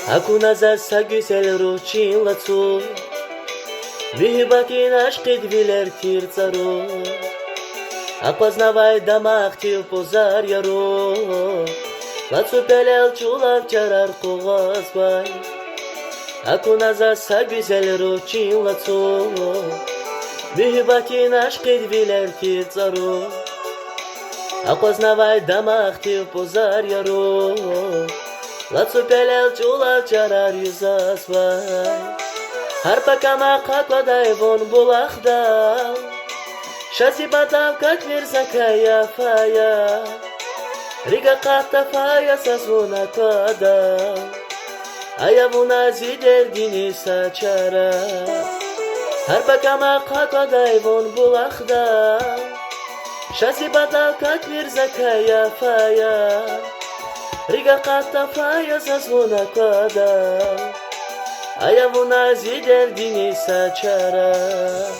Hakuna zasa güzel rucin lacu, Vyhybatin aşkı dviler tircaru, Опознавай дамах тил позар яру, Lacu pelel çulak çarar kovazbay, Hakuna zasa güzel rucin lacu, Vyhybatin aşkı dviler tircaru, Опознавай дамах тил позар яру, Lacu pelel çulak çarar yüzasvay. Harpa kama kakla von bulakda, Şasi batav kak verzakaya faya, Riga kata faya sasvuna kada, Ayavuna zider dini saçara. Harpa kama kakla von bulakda, Şasi batav kak verzakaya faya, Riga kata faya sasvuna kada, Ayavuna zider dini saçara.